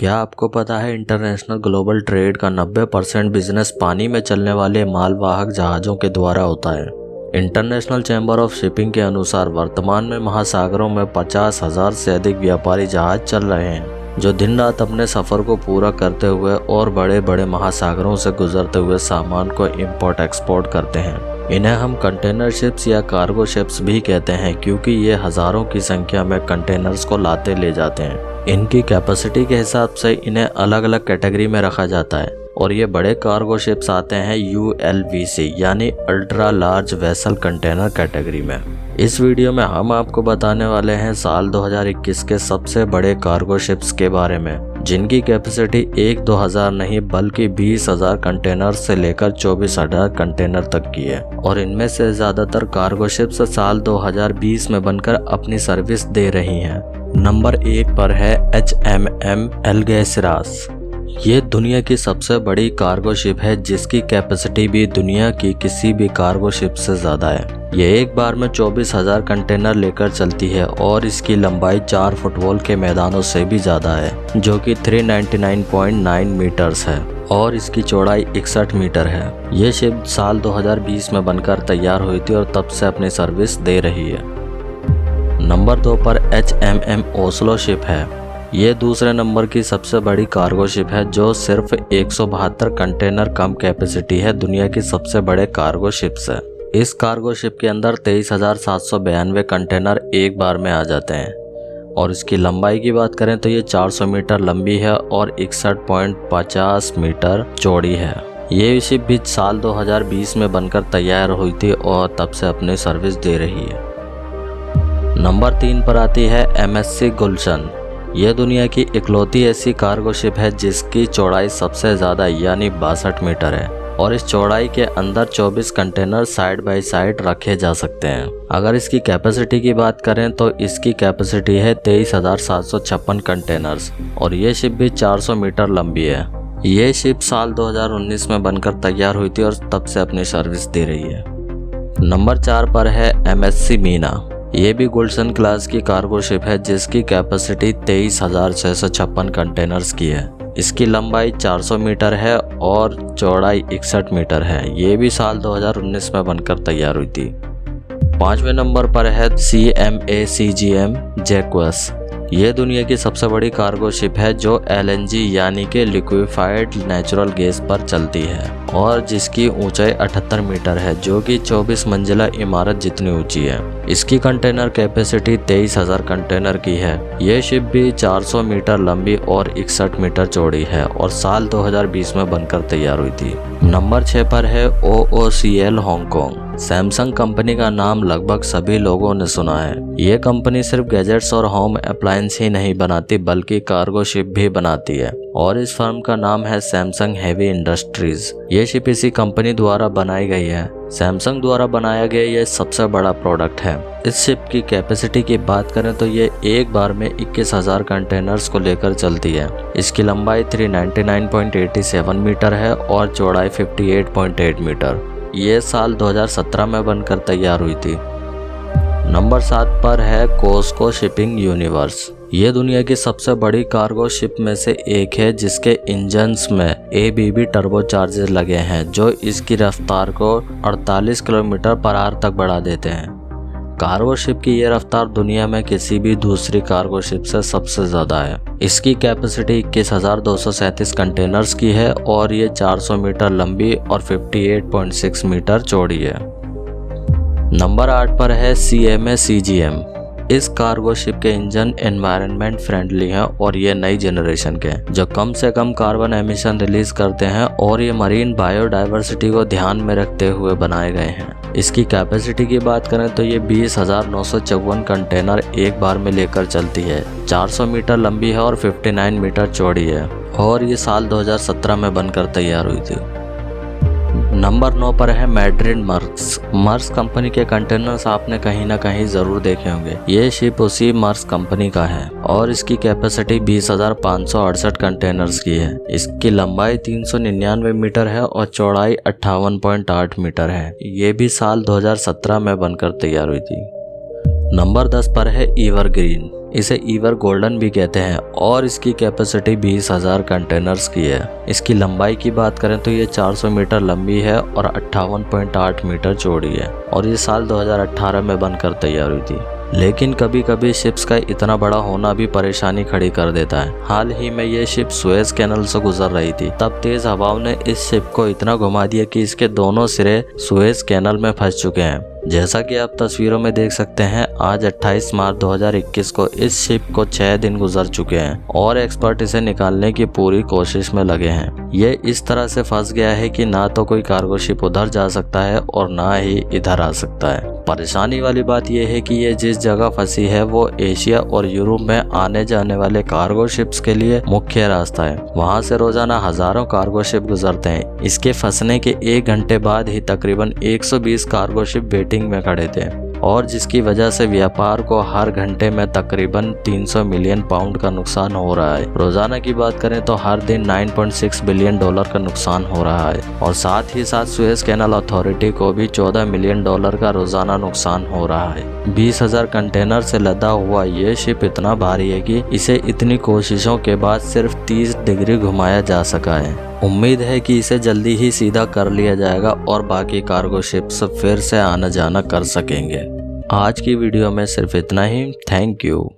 क्या आपको पता है इंटरनेशनल ग्लोबल ट्रेड का 90% बिजनेस पानी में चलने वाले मालवाहक जहाज़ों के द्वारा होता है। इंटरनेशनल चैम्बर ऑफ शिपिंग के अनुसार वर्तमान में महासागरों में 50,000 से अधिक व्यापारी जहाज चल रहे हैं जो दिन रात अपने सफ़र को पूरा करते हुए और बड़े बड़े महासागरों से गुजरते हुए सामान को इंपोर्ट एक्सपोर्ट करते हैं। इन्हें हम कंटेनर शिप्स या कार्गो शिप्स भी कहते हैं क्योंकि ये हज़ारों की संख्या में कंटेनर्स को लाते ले जाते हैं। इनकी कैपेसिटी के हिसाब से इन्हें अलग अलग कैटेगरी में रखा जाता है और ये बड़े कार्गो शिप्स आते हैं ULVC यानी ultra large vessel container category में। इस वीडियो में हम आपको बताने वाले हैं साल 2021 के सबसे बड़े कार्गो शिप्स के बारे में जिनकी कैपेसिटी 1-2 हज़ार नहीं बल्कि 20,000 कंटेनर से लेकर 24,000 कंटेनर तक की है और इनमें से ज़्यादातर कार्गो शिप्स साल 2020 में बनकर अपनी सर्विस दे रही हैं। नंबर 1 पर है HMM एल्गेसिरास। ये दुनिया की सबसे बड़ी कार्गो शिप है जिसकी कैपेसिटी भी दुनिया की किसी भी कार्गो शिप से ज़्यादा है। ये एक बार में 24,000 कंटेनर लेकर चलती है और इसकी लंबाई 4 फुटबॉल के मैदानों से भी ज़्यादा है जो कि 399.9 मीटर्स है और इसकी चौड़ाई 61 मीटर है। ये शिप साल 2020 में बनकर तैयार हुई थी और तब से अपनी सर्विस दे रही है। नंबर 2 पर HMM ओस्लो शिप है। ये दूसरे नंबर की सबसे बड़ी कार्गो शिप है जो सिर्फ 172 कंटेनर कम कैपेसिटी है दुनिया की सबसे बड़े कार्गो शिप से। इस कार्गो शिप के अंदर 23,792 कंटेनर एक बार में आ जाते हैं और इसकी लंबाई की बात करें तो ये 400 मीटर लंबी है और 61.50 मीटर चौड़ी है। ये शिप भी साल 2020 में बनकर तैयार हुई थी और तब से अपनी सर्विस दे रही है। नंबर 3 पर आती है MSC गुलशन। यह दुनिया की इकलौती ऐसी कार्गो शिप है जिसकी चौड़ाई सबसे ज़्यादा यानी 62 मीटर है और इस चौड़ाई के अंदर 24 कंटेनर साइड बाय साइड रखे जा सकते हैं। अगर इसकी कैपेसिटी की बात करें तो इसकी कैपेसिटी है 23,756 कंटेनर्स और ये शिप भी 400 मीटर लंबी है। ये शिप साल 2019 में बनकर तैयार हुई थी और तब से अपनी सर्विस दे रही है। नंबर 4 पर है MSC मीना। ये भी गुलशन क्लास की कार्गो शिप है जिसकी कैपेसिटी 23,656 कंटेनर्स की है। इसकी लंबाई 400 मीटर है और चौड़ाई 61 मीटर है। ये भी साल 2019 में बनकर तैयार हुई थी। 5वें नंबर पर है CMA CGM जैक्वस। ये दुनिया की सबसे बड़ी कार्गो शिप है जो LNG यानी कि लिक्विफाइड नेचुरल गैस पर चलती है और जिसकी ऊंचाई 78 मीटर है जो कि 24 मंजिला इमारत जितनी ऊंची है। इसकी कंटेनर कैपेसिटी 23,000 कंटेनर की है। ये शिप भी 400 मीटर लंबी और 61 मीटर चौड़ी है और साल 2020 में बनकर तैयार हुई थी। नंबर 6 पर है OOCL हांगकांग। सैमसंग कंपनी का नाम लगभग सभी लोगों ने सुना है। ये कंपनी सिर्फ गैजेट्स और होम अप्लायंस ही नहीं बनाती बल्कि कार्गो शिप भी बनाती है और इस फर्म का नाम है सैमसंग हेवी इंडस्ट्रीज। ये शिप इसी कंपनी द्वारा बनाई गई है। सैमसंग द्वारा बनाया गया ये सबसे बड़ा प्रोडक्ट है। इस शिप की कैपेसिटी की बात करें तो ये एक बार में 21,000 कंटेनर्स को लेकर चलती है। इसकी लंबाई 399.87 मीटर है और चौड़ाई 58.8 मीटर। ये साल 2017 में बनकर तैयार हुई थी। नंबर 7 पर है कोस्को शिपिंग यूनिवर्स। ये दुनिया की सबसे बड़ी कार्गो शिप में से एक है जिसके इंजन्स में ABB टर्बोचार्जर लगे हैं जो इसकी रफ्तार को 48 किलोमीटर पर आवर तक बढ़ा देते हैं। कार्गो शिप की ये रफ्तार दुनिया में किसी भी दूसरी कार्गो शिप से सबसे ज़्यादा है। इसकी कैपेसिटी 21,237 कंटेनर्स की है और ये 400 मीटर लंबी और 58.6 मीटर चौड़ी है। नंबर 8 पर है CMA CGM। इस कार्गो शिप के इंजन एनवायरनमेंट फ्रेंडली हैं और ये नई जनरेशन के जो कम से कम कार्बन एमिशन रिलीज करते हैं और ये मरीन बायोडाइवर्सिटी को ध्यान में रखते हुए बनाए गए हैं। इसकी कैपेसिटी की बात करें तो ये 20,954 कंटेनर एक बार में लेकर चलती है। 400 मीटर लंबी है और 59 मीटर चौड़ी है और ये साल 2017 में बनकर तैयार हुई थी। नंबर 9 पर है मैड्रिड मर्स्क कंपनी के कंटेनर्स आपने कहीं ना कहीं ज़रूर देखे होंगे। ये शिप उसी मर्स्क कंपनी का है और इसकी कैपेसिटी 20,568 कंटेनर्स की है। इसकी लंबाई 399 मीटर है और चौड़ाई 58.8 मीटर है। ये भी साल 2017 में बनकर तैयार हुई थी। नंबर 10 पर है एवरग्रीन। इसे ईवर गोल्डन भी कहते हैं और इसकी कैपेसिटी 20,000 कंटेनर्स की है। इसकी लंबाई की बात करें तो ये 400 मीटर लंबी है और 58.8 मीटर चौड़ी है और ये साल 2018 में बनकर तैयार हुई थी। लेकिन कभी कभी शिप्स का इतना बड़ा होना भी परेशानी खड़ी कर देता है। हाल ही में ये शिप सुएज कैनल से गुजर रही थी, तब तेज हवाओं ने इस शिप को इतना घुमा दिया कि इसके दोनों सिरे सुएज कैनल में फंस चुके हैं। जैसा कि आप तस्वीरों में देख सकते हैं, आज 28 मार्च 2021 को इस शिप को 6 दिन गुजर चुके हैं और एक्सपर्ट इसे निकालने की पूरी कोशिश में लगे हैं। ये इस तरह से फंस गया है कि ना तो कोई कार्गो शिप उधर जा सकता है और ना ही इधर आ सकता है। परेशानी वाली बात यह है कि ये जिस जगह फंसी है वो एशिया और यूरोप में आने जाने वाले कार्गो शिप्स के लिए मुख्य रास्ता है। वहां से रोजाना हजारों कार्गो शिप गुजरते हैं। इसके फंसने के 1 घंटे बाद ही तकरीबन 120 कार्गो शिप वेटिंग में खड़े थे और जिसकी वजह से व्यापार को हर घंटे में तकरीबन 300 मिलियन पाउंड का नुकसान हो रहा है। रोजाना की बात करें तो हर दिन 9.6 बिलियन डॉलर का नुकसान हो रहा है और साथ ही साथ सुएज कैनल अथॉरिटी को भी 14 मिलियन डॉलर का रोजाना नुकसान हो रहा है। 20,000 कंटेनर से लदा हुआ ये शिप इतना भारी है कि इसे इतनी कोशिशों के बाद सिर्फ 30 डिग्री घुमाया जा सका है। उम्मीद है कि इसे जल्दी ही सीधा कर लिया जाएगा और बाकी कार्गो शिप्स फिर से आना जाना कर सकेंगे। आज की वीडियो में सिर्फ इतना ही। Thank you.